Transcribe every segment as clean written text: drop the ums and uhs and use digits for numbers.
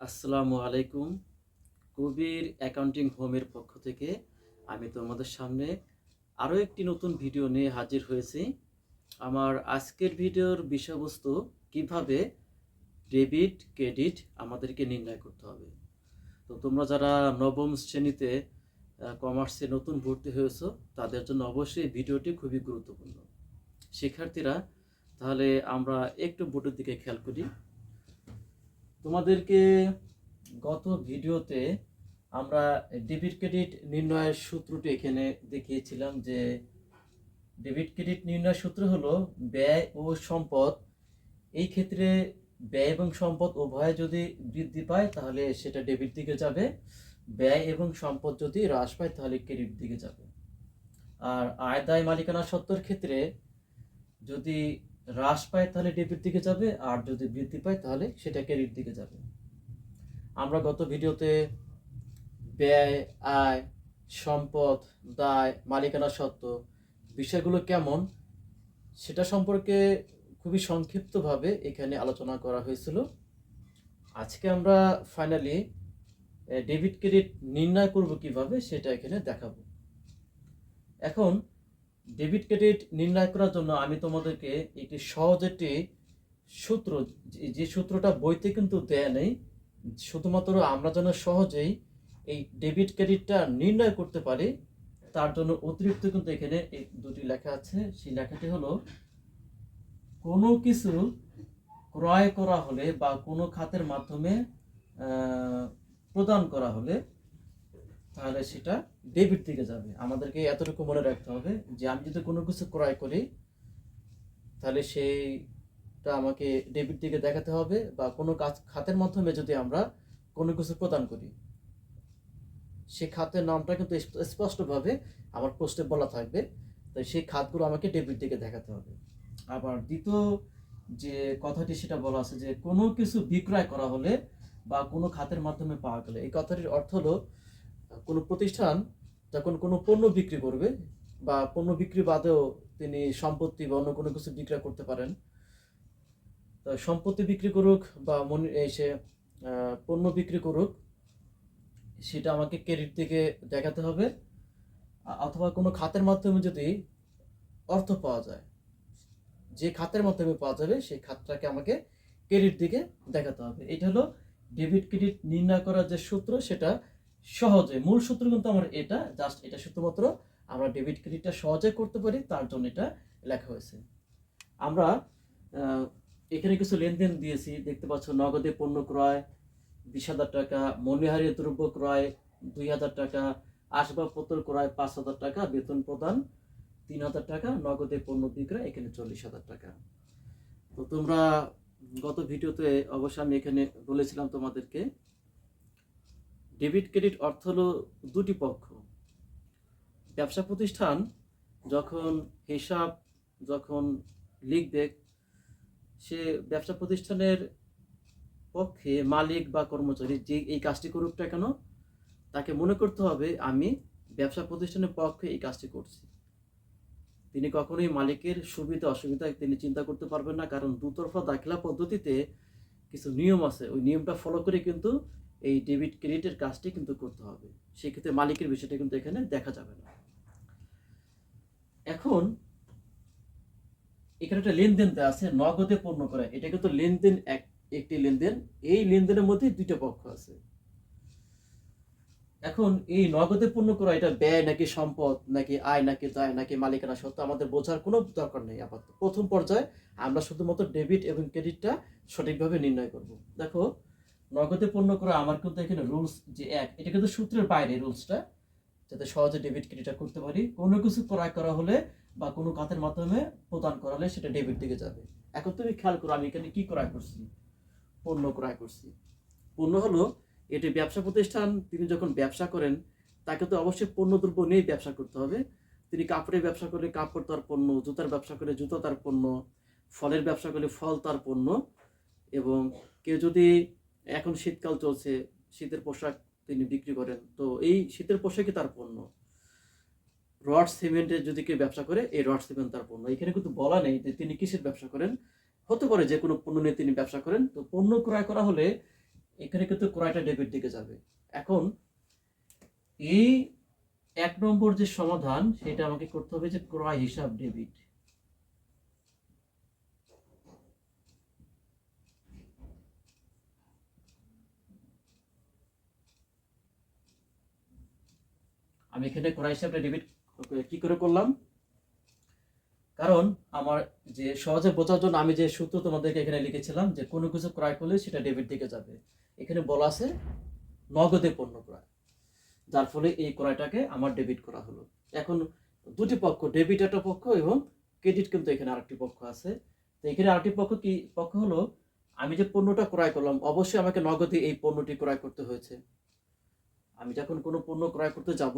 আসসালামু আলাইকুম। কবির অ্যাকাউন্টিং হোমের পক্ষ থেকে আমি তোমাদের সামনে আরও একটি নতুন ভিডিও নিয়ে হাজির হয়েছি। আমার আজকের ভিডিওর বিষয়বস্তু কিভাবে ডেবিট ক্রেডিট আমাদেরকে নির্ণয় করতে হবে। তো তোমরা যারা নবম শ্রেণীতে কমার্সে নতুন ভর্তি হয়েছো তাদের জন্য অবশ্যই ভিডিওটি খুবই গুরুত্বপূর্ণ। শিক্ষার্থীরা, তাহলে আমরা একটু বোর্ডের দিকে খেয়াল করি। তোমাদেরকে গত ভিডিওতে আমরা ডেবিট ক্রেডিট নির্ণয়ের সূত্রটি এখানে দেখিয়েছিলাম যে ডেবিট ক্রেডিট নির্ণয়ের সূত্র হলো ব্যয় ও সম্পদ। এই ক্ষেত্রে ব্যয় এবং সম্পদ উভয়ে যদি বৃদ্ধি পায় তাহলে সেটা ডেবিট দিকে যাবে, ব্যয় এবং সম্পদ যদি হ্রাস পায় তাহলে ক্রেডিট দিকে যাবে। আর আয় দায় মালিকানা সত্ত্বর ক্ষেত্রে যদি হ্রাস পায় তাহলে ডেবিট দিকে যাবে, আর যদি বৃদ্ধি পায় তাহলে সেটা ক্রেডিট দিকে যাবে। আমরা গত ভিডিওতে ব্যয়, আয়, সম্পদ, দায়, মালিকানা সত্ত্ব বিষয়গুলো কেমন সেটা সম্পর্কে খুবই সংক্ষিপ্তভাবে এখানে আলোচনা করা হয়েছিল। আজকে আমরা ফাইনালি ডেবিট ক্রেডিট নির্ণয় করব কিভাবে সেটা এখানে দেখাবো। এখন ডেবিট ক্রেডিট নির্ণয় করার জন্য আমি তোমাদেরকে একটি সহজ একটি সূত্র, যে সূত্রটা বইতে কিন্তু দেয়া নেই, শুধুমাত্র আমরা যেন সহজেই এই ডেবিট ক্রেডিটটা নির্ণয় করতে পারি তার জন্য অতিরিক্ত কিন্তু এখানে এই দুটি লেখা আছে। সেই লেখাটি হলো, কোনো কিছু ক্রয় করা হলে বা কোনো খাতের মাধ্যমে প্রদান করা হলে তাহলে সেটা ডেবিট দিকে যাবে। আমাদেরকে এতটুকু মনে রাখতে হবে যে আমি যদি কোনো কিছু ক্রয় করি তাহলে সেইটা আমাকে ডেবিট দিকে দেখাতে হবে, বা কোনো খাতের মাধ্যমে যদি আমরা কোনো কিছু প্রদান করি সেই খাতের নামটা কিন্তু স্পষ্টভাবে আমার পোস্টে বলা থাকবে, তাই সেই খাতগুলো আমাকে ডেবিট দিকে দেখাতে হবে। আবার দ্বিতীয় যে কথাটি সেটা বলা আছে যে কোনো কিছু বিক্রয় করা হলে বা কোনো খাতের মাধ্যমে পাওয়া গেলে, এই কথাটির অর্থ হলো কোনো প্রতিষ্ঠান যখন কোনো পণ্য বিক্রি করবে বা পণ্য বিক্রি বাদেও তিনি সম্পত্তি বা অন্য কোনো কিছু বিক্রয় করতে পারেন, সম্পত্তি বিক্রি করুক বা সে পণ্য বিক্রি করুক সেটা আমাকে ক্রেডিট দিকে দেখাতে হবে। অথবা কোনো খাতের মাধ্যমে যদি অর্থ পাওয়া যায়, যে খাতের মাধ্যমে পাওয়া যাবে সেই খাতটাকে আমাকে ক্রেডিট দিকে দেখাতে হবে। এটা হলো ডেবিট ক্রেডিট নির্ণয় করার যে সূত্র, সেটা সহজে, মূল সূত্র কিন্তু আমার এটা, জাস্ট এটা শুধুমাত্র আমরা ডেবিট ক্রেডিটটা সহজে করতে পারি তার জন্য এটা লেখা হয়েছে। আমরা এখানে কিছু লেনদেন দিয়েছি, দেখতে পাচ্ছ নগদে পণ্য ক্রয় 20,000 টাকা, মণিহারি দ্রব্য ক্রয় 2,000 টাকা, আসবাবপত্র ক্রয় 5,000 টাকা, বেতন প্রদান 3,000 টাকা, নগদে পণ্য বিক্রয় এখানে 40,000 টাকা। তো তোমরা গত ভিডিওতে অবশ্য আমি এখানে বলেছিলাম তোমাদেরকে ডেবিট ক্রেডিট অর্থ হলো দুটি পক্ষ। ব্যবসা প্রতিষ্ঠান যখন হিসাব যখন লিখবে, সে ব্যবসা প্রতিষ্ঠানের পক্ষে মালিক বা কর্মচারী যে এই কাজটি করুক না কেন, তাকে মনে করতে হবে আমি ব্যবসা প্রতিষ্ঠানের পক্ষে এই কাজটি করছি। তিনি কখনোই মালিকের সুবিধা অসুবিধা তিনি চিন্তা করতে পারবেন না, কারণ দুতরফা দাখিলা পদ্ধতিতে কিছু নিয়ম আছে, ওই নিয়মটা ফলো করে কিন্তু এই ডেবিট ক্রেডিটের কাজটি কিন্তু করতে হবে। সেক্ষেত্রে মালিকের বিষয়টা কিন্তু এখানে দেখা যাবে না। এখন এখানে একটা লেনদেন দেওয়া আছে, নগদে পণ্য ক্রয়, এটা কিন্তু লেনদেন একটি লেনদেন। এই লেনদেনের মধ্যে দুইটা পক্ষ আছে। এখন এই নগদে পণ্য ক্রয়, এটা ব্যয় নাকি সম্পদ নাকি আয় নাকি দায় নাকি মালিকানা সত্ত্ব আমাদের বোঝার কোনো দরকার নেই। আপাতত প্রথম পর্যায়ে আমরা শুধুমাত্র ডেবিট এবং ক্রেডিটটা সঠিকভাবে নির্ণয় করব। দেখো, নগদে পণ্য ক্রয় আমার কিন্তু এখানে রুলস যে এটা কিন্তু সূত্রের বাইরে রুলসটা, যাতে সহজে ডেবিট ক্রেডিটটা করতে পারি। কোনো কিছু ক্রয় করা হলে বা কোনো খাতের মাধ্যমে প্রদান করা হলে সেটা ডেবিট দিকে যাবে। এখন তুমি খেয়াল করো আমি এখানে কি ক্রয় করছি, পণ্য ক্রয় করছি। পণ্য হলো এটি ব্যবসা প্রতিষ্ঠান, তিনি যখন ব্যবসা করেন তাকে তো অবশ্যই পণ্য দ্রব্য নিয়েই ব্যবসা করতে হবে। তিনি কাপড়ের ব্যবসা করলে কাপড় তার পণ্য, জুতার ব্যবসা করলে জুতা তার পণ্য, ফলের ব্যবসা করলে ফল তার পণ্য। এবং কেউ যদি এখন শীতকাল চলছে, শীতের পোশাক তিনি বিক্রি করেন, তো এই শীতের পোশাকই তার পণ্য। রড সিমেন্টের যদি কেউ ব্যবসা করে, এই রড সিমেন্ট তার পণ্য। এখানে কিন্তু বলা নেই যে তিনি কিসের ব্যবসা করেন, হতে পারে যে কোনো পণ্য নিয়ে তিনি ব্যবসা করেন। তো পণ্য ক্রয় করা হলে এখানে কিন্তু ক্রয়টা ডেবিট দিকে যাবে। এখন এই 1 নম্বর যে সমাধান সেটা আমাকে করতে হবে যে ক্রয় হিসাব ডেবিট। আমি এখানে ক্রয় হিসাবটা ডেবিট কি করে করলাম, কারণ আমার যে সহজে বোঝার জন্য আমি যে সূত্র তোমাদেরকে এখানে লিখেছিলাম যে কোনো কিছু ক্রয় করলে সেটা ডেবিট দিকে যাবে, এখানে বলা আছে নগদে পণ্য ক্রয়, যার ফলে এই ক্রয়টাকে আমার ডেবিট করা হলো। এখন দুটি পক্ষ, ডেবিট একটা পক্ষ এবং ক্রেডিট কিন্তু এখানে আরেকটি পক্ষ আছে। তো এখানে আরেকটি পক্ষ কি পক্ষ হলো, আমি যে পণ্যটা ক্রয় করলাম অবশ্যই আমাকে নগদে এই পণ্যটি ক্রয় করতে হয়েছে। আমি যখন কোনো পণ্য ক্রয় করতে যাব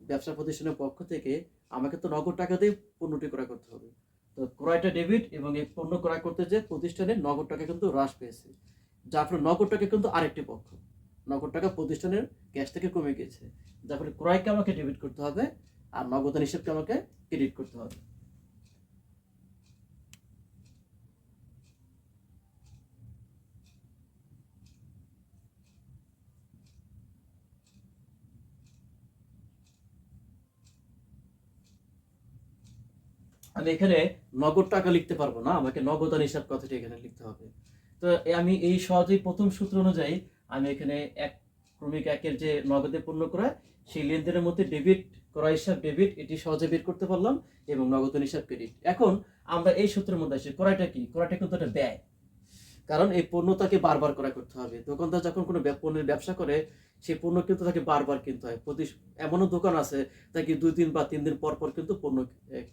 ব্যবসা প্রতিষ্ঠানের পক্ষ থেকে, আমাকে তো নগদ টাকা দিয়ে পণ্যটি ক্রয় করতে হবে। তো ক্রয়টা ডেবিট এবং এই পণ্য ক্রয় করতে যে প্রতিষ্ঠানের নগদ টাকা কিন্তু হ্রাস পেয়েছে, যার ফলে নগদ টাকা কিন্তু আরেকটি পক্ষ, নগদ টাকা প্রতিষ্ঠানের ক্যাশ থেকে কমে গিয়েছে, যার ফলে ক্রয়কে আমাকে ডেবিট করতে হবে আর নগদান হিসেবকে আমাকে ক্রেডিট করতে হবে। আমি এখানে নগদ টাকা লিখতে পারবো না, আমাকে নগদান হিসাব কথাটি এখানে লিখতে হবে। তো আমি এই সহজেই প্রথম সূত্র অনুযায়ী আমি এখানে এক ক্রমিক একের যে নগদে পণ্য ক্রয় সেই লেনদেনের মধ্যে ডেবিট, ক্রয় হিসাব ডেবিট, এটি সহজে বের করতে পারলাম এবং নগদান হিসাব ক্রেডিট। এখন আমরা এই সূত্রের মধ্যে আসি, ক্রয়টা কি? ক্রয়টা কিন্তু একটা ব্যয়, কারণ এই পণ্য তাকে বারবার ক্রয় করতে হবে। দোকানদার যখন কোনো পণ্যের ব্যবসা করে সেই পণ্য কিন্তু তাকে বারবার কিনতে হয়। এমনও দোকান আছে তাকে 2 দিন বা 3 দিন পর পর কিন্তু পণ্য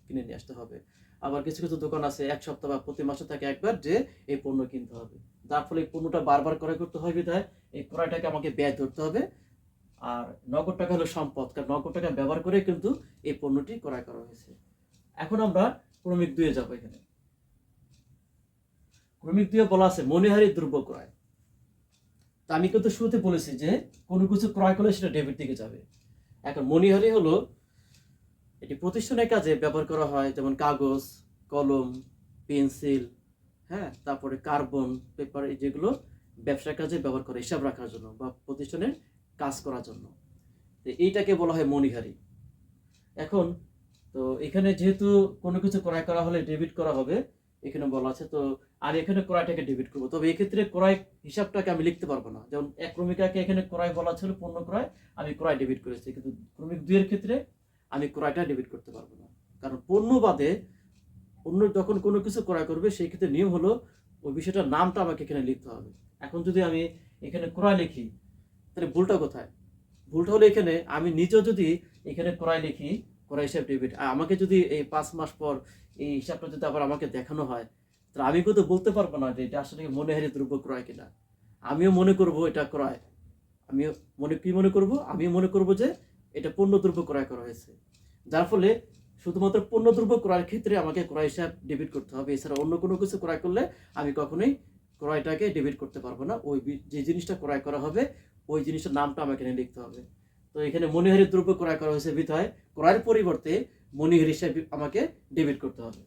কিনে নিয়ে আসতে হবে। আবার কিছু কিছু দোকান আছে 1 সপ্তাহ বা প্রতি মাসে তাকে একবার যে এই পণ্য কিনতে হবে, যার ফলে এই পণ্যটা বারবার ক্রয় করতে হয় বিধায় এই ক্রয়টাকে আমাকে ব্যয় ধরতে হবে। আর নগদ টাকা হলো সম্পদ, কারণ নগদ টাকা ব্যবহার করে কিন্তু এই পণ্যটি ক্রয় করা হয়েছে। এখন আমরা ক্রমিক 2 যাবো। এখানে ক্রমিক 2 বলা আছে মনিহারি দ্রব্য ক্রয়। তা আমি কিন্তু শুরুতে বলেছি যে কোনো কিছু ক্রয় করলে সেটা ডেবিট দিকে যাবে। এখন মনিহারি হলো এটি প্রতিষ্ঠানের কাজে ব্যবহার করা হয়, যেমন কাগজ, কলম, পেন্সিল, হ্যাঁ, তারপরে কার্বন পেপার, যেগুলো ব্যবসার কাজে ব্যবহার করে হিসাব রাখার জন্য বা প্রতিষ্ঠানের কাজ করার জন্য। তো এইটাকে বলা হয় মনিহারি। এখন তো এখানে যেহেতু কোনো কিছু ক্রয় করা হলে ডেবিট করা হবে এখানে বলা আছে, তো আমি এখানে ক্রয়টাকে ডেবিট করবো। তবে এক্ষেত্রে ক্রয় হিসাবটাকে আমি লিখতে পারবো না, যেমন এক ক্রমিকাকে এখানে ক্রয় বলা ছিল পণ্য ক্রয়, আমি ক্রয় ডেবিট করেছি, কিন্তু ক্রমিক 2 এর ক্ষেত্রে আমি ক্রয়টা ডেবিট করতে পারবো না, কারণ পণ্য বাদে অন্য যখন কোনো কিছু ক্রয় করবে সেই ক্ষেত্রে নিয়ম হলো ওই বিষয়টার নামটা আমাকে এখানে লিখতে হবে। এখন যদি আমি এখানে ক্রয় লিখি তাহলে ভুলটা কোথায়? ভুলটা হলো এখানে আমি নিজেও যদি এখানে ক্রয় লিখি, ক্রয় হিসাব ডেবিট, আর আমাকে যদি এই 5 মাস পর এই হিসাবটা যদি আবার আমাকে দেখানো হয়, তাহলে আমি কিন্তু বলতে পারবো না যে এটা আসলে মনিহারি দ্রব্য ক্রয় কিনা। আমিও মনে করব এটা ক্রয়, আমিও মনে করব, আমিও মনে করব যে এটা পণ্য দ্রব্য ক্রয় করা হয়েছে। যার ফলে শুধুমাত্র পণ্য দ্রব্য ক্রয়ের ক্ষেত্রে আমাকে ক্রয় হিসাব ডেবিট করতে হবে, এছাড়া অন্য কোনো কিছু ক্রয় করলে আমি কখনোই ক্রয়টাকে ডেবিট করতে পারবো না। ওই যে জিনিসটা ক্রয় করা হবে ওই জিনিসটার নামটা আমাকে এখানে লিখতে হবে। তো এখানে মনিহারি দ্রব্য ক্রয় করা হয়েছে বিধায় ক্রয়ের পরিবর্তে মনিহারি হিসাব আমাকে ডেবিট করতে হবে।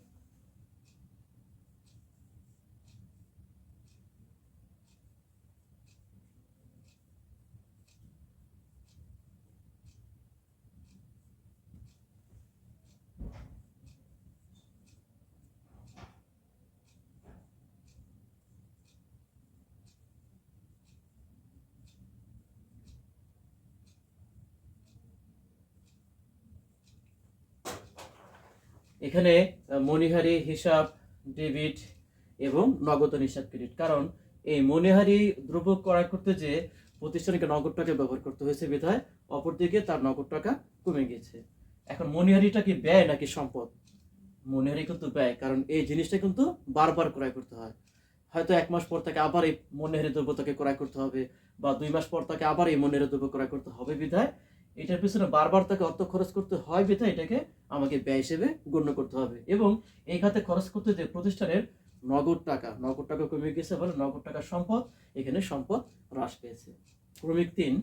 এখানে মনিহারি হিসাব ডেবিট এবং নগদান হিসাব ক্রেডিট, কারণ এই মনিহারি দ্রব্য ক্রয় করতে যে প্রতিষ্ঠানকে নগদ টাকা ব্যবহার করতে হয়েছে বিধায় অপরদিকে তার নগদ টাকা কমে গেছে। এখন মনিহারিটা কি ব্যয় নাকি সম্পদ? মনিহারি কিন্তু ব্যয়, কারণ এই জিনিসটা কিন্তু বারবার ক্রয় করতে হয়। হয়তো 1 মাস পর তাকে আবার এই মনিহারি দ্রব্য তাকে ক্রয় করতে হবে, বা 2 মাস পর তাকে আবার এই মনিহারি দ্রব্য ক্রয় করতে হবে বিধায় এটার পিছনে বারবার তাকে অর্থ খরচ করতে হয় বিধায় এটাকে আমাকে ব্যয় হিসেবে গণ্য করতে হবে। এবং এই খাতে খরচ করতে যে প্রতিষ্ঠানের নগদ টাকা কমে গেছে বলে নগদ টাকা সম্পদ, এখানে সম্পদ হ্রাস পেয়েছে। ক্রমিক 3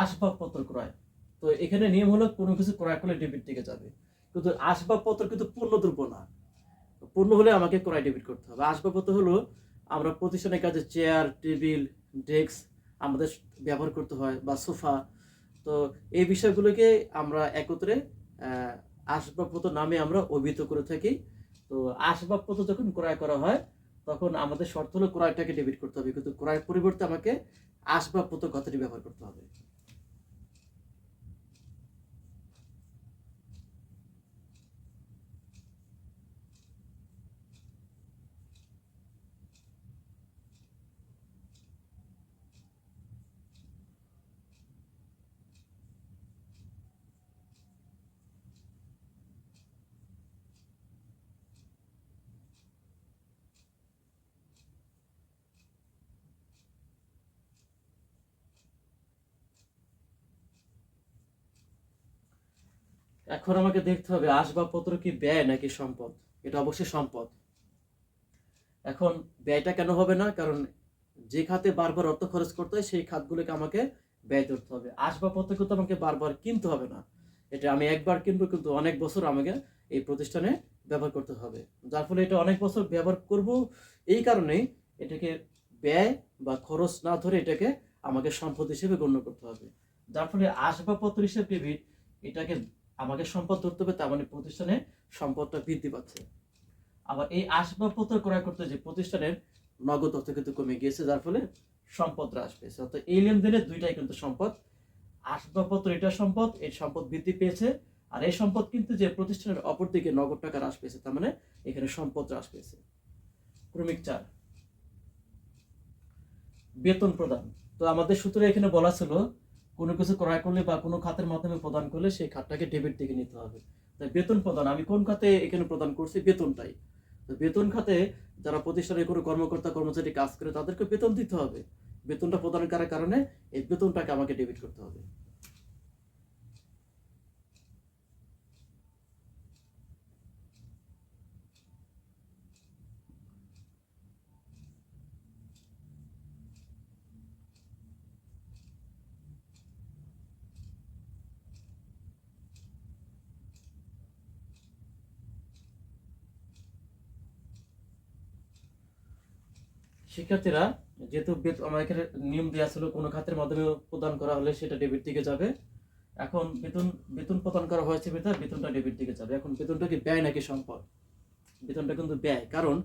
আসবাবপত্র ক্রয়। তো এখানে নিয়ম হলো কোনো কিছু ক্রয় করলে ডেবিট দিকে যাবে, কিন্তু আসবাবপত্র কিন্তু পণ্য দ্রব্য না। পণ্য হলে আমাকে ক্রয় ডেবিট করতে হবে। আসবাবপত্র হলো আমরা প্রতিষ্ঠানের কাজে চেয়ার, টেবিল, ডেস্ক আমাদের ব্যবহার করতে হয়, বা সোফা। তো এই বিষয়গুলোকে আমরা একত্রে আসবাবপত্র নামে আমরা অভিহিত করে থাকি। তো আসবাবপত্র যখন ক্রয় করা হয় তখন আমাদের শর্ত হলো ক্রয়টাকে ডেবিট করতে হবে, কিন্তু ক্রয়ের পরিবর্তে আমাকে আসবাবপত্র কথাটি ব্যবহার করতে হবে। এখন আমাকে দেখতে হবে আসবাবপত্র কি ব্যয় নাকি সম্পদ। এটা অবশ্যই সম্পদ। এখন ব্যয়টা কেন হবে না? কারণ যে খাতে বারবার অর্থ খরচ করতে হয় সেই খাতগুলোকে আমাকে ব্যয় করতে হবে। আসবাবপত্র কিন্তু আমাকে বারবার কিনতে হবে না, এটা আমি একবার কিনবো কিন্তু অনেক বছর আমাকে এই প্রতিষ্ঠানে ব্যবহার করতে হবে। যার ফলে এটা অনেক বছর ব্যবহার করব, এই কারণেই এটাকে ব্যয় বা খরচ না ধরে এটাকে আমাকে সম্পদ হিসেবে গণ্য করতে হবে। যার ফলে আসবাবপত্র হিসেবে ডেবিট, এটাকে আমাকে সম্পদ ধরতে হবে, তার মানে প্রতিষ্ঠানে সম্পদটা বৃদ্ধি পাচ্ছে। আবার এই আসবাবপত্র ক্রয় করতে যে প্রতিষ্ঠানের নগদ অর্থ কিন্তু কমে গিয়েছে, যার ফলে সম্পদ হ্রাস পেয়েছে। অর্থাৎ এই লেনদেনের দুইটাই কিন্তু সম্পদ। আসবাবপত্র এটা সম্পদ, এই সম্পদ বৃদ্ধি পেয়েছে, আর এই সম্পদ কিন্তু যে প্রতিষ্ঠানের অপর দিকে নগদ টাকা হ্রাস পেয়েছে, তার মানে এখানে সম্পদ হ্রাস পেয়েছে। ক্রমিক 4, বেতন প্রদান। তো আমাদের সূত্রে এখানে বলা ছিল কোনো কিছু ক্রয় করলে বা কোনো খাতের মাধ্যমে প্রদান করলে সেই খাতটাকে ডেবিট দিকে নিতে হবে। তাই বেতন প্রদান, আমি কোন খাতে এখানে প্রদান করছি? বেতনটাই। তো বেতন খাতে যারা প্রতিষ্ঠানে কোনো কর্মকর্তা কর্মচারী কাজ করে তাদেরকে বেতন দিতে হবে। বেতনটা প্রদান করার কারণে এই বেতনটাকে আমাকে ডেবিট করতে হবে। শিক্ষার্থীরা, যেহেতু আমার এখানে নিয়ম দেওয়া ছিল কোনো খাতের মাধ্যমে প্রদান করা হলে সেটা ডেবিট দিকে যাবে। এখন বেতন বেতন প্রদান করা হয়েছে বিধায় বেতনটা ডেবিট দিকে যাবে। এখন বেতনটা কি ব্যয় নাকি সম্পদ? বেতনটা কিন্তু ব্যয়। কারণ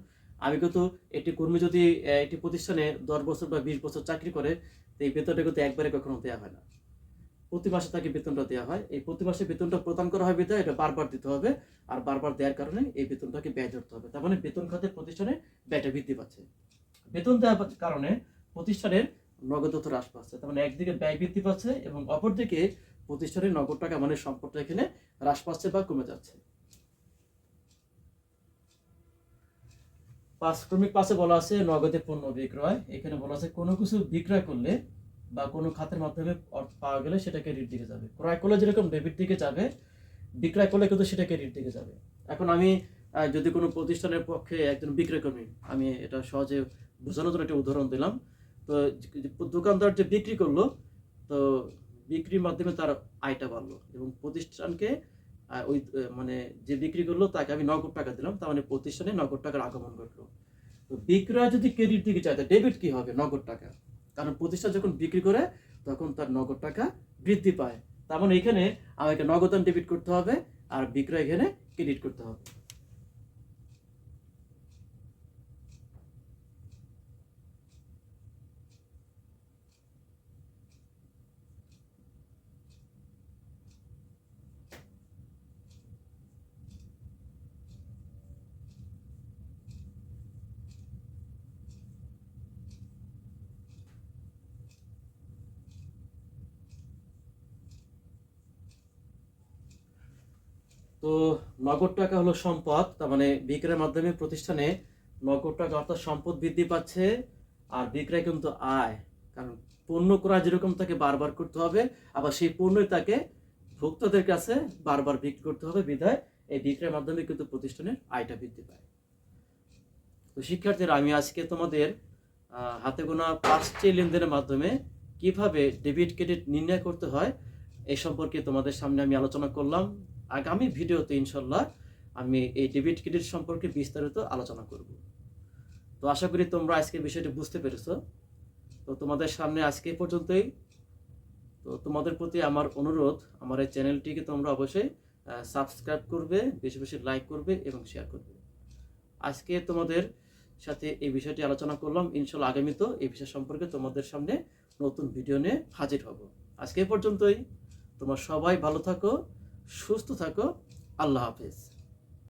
আমি কিন্তু একটি কর্মী যদি একটি প্রতিষ্ঠানে 10 বছর বা 20 বছর চাকরি করে, তো এই বেতনটা কিন্তু একবারে কখনো দেওয়া হয় না, প্রতি মাসে তাকে বেতনটা দেওয়া হয়। এই প্রতি মাসে বেতনটা প্রদান করা হয় বিধায় এটা বারবার দিতে হবে, আর বারবার দেওয়ার কারণে এই বেতনটাকে ব্যয় ধরতে হবে। তার মানে বেতন খাতে প্রতিষ্ঠানে ব্যয়টা বৃদ্ধি পাচ্ছে। বেতন দেওয়ার কারণে প্রতিষ্ঠানের নগদ অর্থ হ্রাস পাচ্ছে। তার মানে একদিকে ব্যয় বৃদ্ধি পাচ্ছে এবং অপরদিকে প্রতিষ্ঠানের নগদ টাকা মানে সম্পদটা এখানে হ্রাস পাচ্ছে বা কমে যাচ্ছে। 5 বলা আছে নগদে পণ্য বিক্রয়। এখানে বলা আছে কোনো কিছু বিক্রয় করলে বা কোনো খাতের মাধ্যমে অর্থ পাওয়া গেলে সেটা ক্রেডিট দিকে যাবে। ক্রয় করলে যেরকম ডেবিট দিকে যাবে, বিক্রয় করলে কিন্তু সেটা ক্রেডিট দিকে যাবে। এখন আমি যদি কোনো প্রতিষ্ঠানের পক্ষে একজন বিক্রয়কর্মী, আমি এটা সহজে বোঝানোর জন্য একটা উদাহরণ দিলাম। তো দোকানদার যে বিক্রি করলো, তো বিক্রির মাধ্যমে তার আয়টা বাড়লো এবং প্রতিষ্ঠানকে ওই মানে যে বিক্রি করলো তাকে আমি নগদ টাকা দিলাম, তার মানে প্রতিষ্ঠানে নগদ টাকার আগমন ঘটলো। তো বিক্রয় যদি ক্রেডিট দিকে যায়, ডেবিট কি হবে? নগদ টাকা। কারণ প্রতিষ্ঠান যখন বিক্রি করে তখন তার নগদ টাকা বৃদ্ধি পায়। তার মানে এখানে আমাকে নগদান ডেবিট করতে হবে আর বিক্রয় এখানে ক্রেডিট করতে হবে। তো নগদ টাকা হলো সম্পদ, তার মানে বিক্রয়ের মাধ্যমে প্রতিষ্ঠানে নগদ টাকা অর্থাৎ সম্পদ বৃদ্ধি পাচ্ছে। আর বিক্রয় কিন্তু আয়, কারণ পণ্য ক্রয় যেরকম তাকে বারবার করতে হবে, আবার সেই পণ্যই তাকে ভোক্তাদের কাছে বারবার বিক্রি করতে হবে, বিধায় এই বিক্রয়ের মাধ্যমে কিন্তু প্রতিষ্ঠানের আয়টা বৃদ্ধি পায়। তো শিক্ষার্থীরা, আমি আজকে তোমাদের হাতে গোনা 5টি লেনদেনের মাধ্যমে কিভাবে ডেবিট ক্রেডিট নির্ণয় করতে হয় এই সম্পর্কে তোমাদের সামনে আমি আলোচনা করলাম। আগামী ভিডিওতে ইনশাল্লাহ আমি এই ডেবিট ক্রেডিট সম্পর্কে বিস্তারিত আলোচনা করব। তো আশা করি তোমরা আজকে বিষয়টি বুঝতে পেরেছো। তো তোমাদের সামনে আজকে এই পর্যন্তই। তো তোমাদের প্রতি আমার অনুরোধ, আমার এই চ্যানেলটিকে তোমরা অবশ্যই সাবস্ক্রাইব করবে, বেশি বেশি লাইক করবে এবং শেয়ার করবে। আজকে তোমাদের সাথে এই বিষয়টি আলোচনা করলাম। ইনশাল্লাহ আগামীতেও এই বিষয় সম্পর্কে তোমাদের সামনে নতুন ভিডিও নিয়ে হাজির হব। আজকে এই পর্যন্তই। তোমরা সবাই ভালো থাকো, সুস্থ থাকো। আল্লাহ হাফেজ।